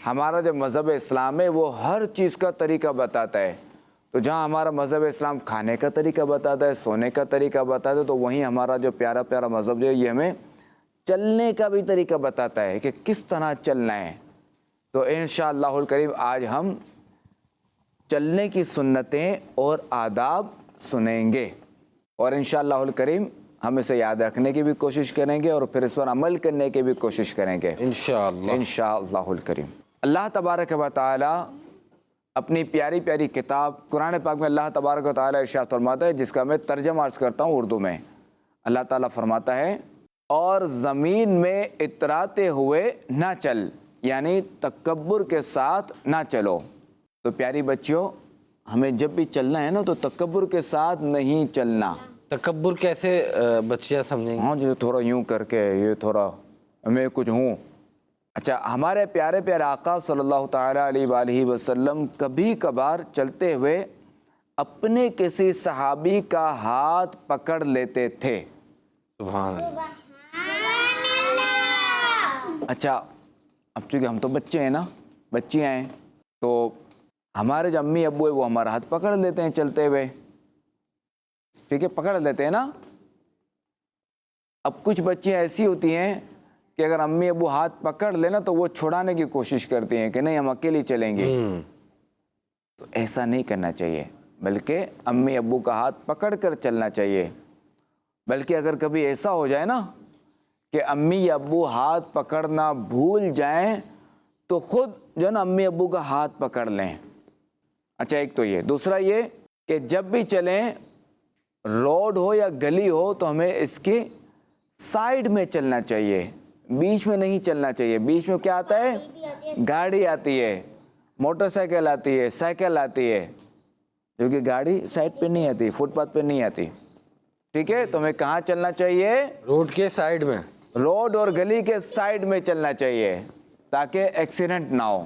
ہمارا جو مذہب اسلام ہے وہ ہر چیز کا طریقہ بتاتا ہے. تو جہاں ہمارا مذہب اسلام کھانے کا طریقہ بتاتا ہے، سونے کا طریقہ بتاتا ہے، تو وہیں ہمارا جو پیارا پیارا مذہب جو ہے یہ ہمیں چلنے کا بھی طریقہ بتاتا ہے کہ کس طرح چلنا ہے. تو انشاءاللہ الکریم آج ہم چلنے کی سنتیں اور آداب سنیں گے، اور انشاءاللہ الکریم ہم اسے یاد رکھنے کی بھی کوشش کریں گے اور پھر اس پر عمل کرنے کی بھی کوشش کریں گے انشاءاللہ الکریم. اللہ تبارک و تعالی اپنی پیاری پیاری کتاب قرآن پاک میں اللہ تبارک و تعالی ارشاد فرماتا ہے، جس کا میں ترجمہ عرض کرتا ہوں اردو میں. اللہ تعالیٰ فرماتا ہے اور زمین میں اتراتے ہوئے نہ چل، یعنی تکبر کے ساتھ نہ چلو. تو پیاری بچیوں، ہمیں جب بھی چلنا ہے نا تو تکبر کے ساتھ نہیں چلنا. تکبر کیسے بچیاں سمجھیں گے؟ ہاں جو تھوڑا یوں کر کے یہ تھوڑا میں کچھ ہوں. اچھا، ہمارے پیارے پیارے آقا صلی اللہ تعالیٰ علیہ وآلہ وسلم کبھی کبھار چلتے ہوئے اپنے کسی صحابی کا ہاتھ پکڑ لیتے تھے. سبحان اللہ. اچھا، اب چونکہ ہم تو بچے ہیں نا، بچیاں ہیں، تو ہمارے جو امی ابو ہیں وہ ہمارا ہاتھ پکڑ لیتے ہیں چلتے ہوئے. ٹھیک ہے، پکڑ لیتے ہیں نا. اب کچھ بچیاں ایسی ہوتی ہیں کہ اگر امی ابو ہاتھ پکڑ لینا تو وہ چھڑانے کی کوشش کرتی ہیں کہ نہیں ہم اکیلی چلیں گے. تو ایسا نہیں کرنا چاہیے، بلکہ امی ابو کا ہاتھ پکڑ کر چلنا چاہیے. بلکہ اگر کبھی ایسا ہو جائے نا کہ امی یا ابو ہاتھ پکڑنا بھول جائیں تو خود جو ہے نا امی ابو کا ہاتھ پکڑ لیں. اچھا، ایک تو یہ. دوسرا یہ کہ جب بھی چلیں، روڈ ہو یا گلی ہو تو ہمیں اس کی سائیڈ میں چلنا چاہیے، بیچ میں نہیں چلنا چاہیے. بیچ میں کیا آتا ہے؟ گاڑی آتی ہے، موٹر سائیکل آتی ہے، سائیکل آتی ہے، جو کہ گاڑی سائیڈ پہ نہیں آتی، فٹ پاتھ پہ نہیں آتی. ٹھیک ہے، تو ہمیں کہاں چلنا چاہیے؟ روڈ کے سائیڈ میں، روڈ اور گلی کے سائیڈ میں چلنا چاہیے تاکہ ایکسیڈنٹ نہ ہو.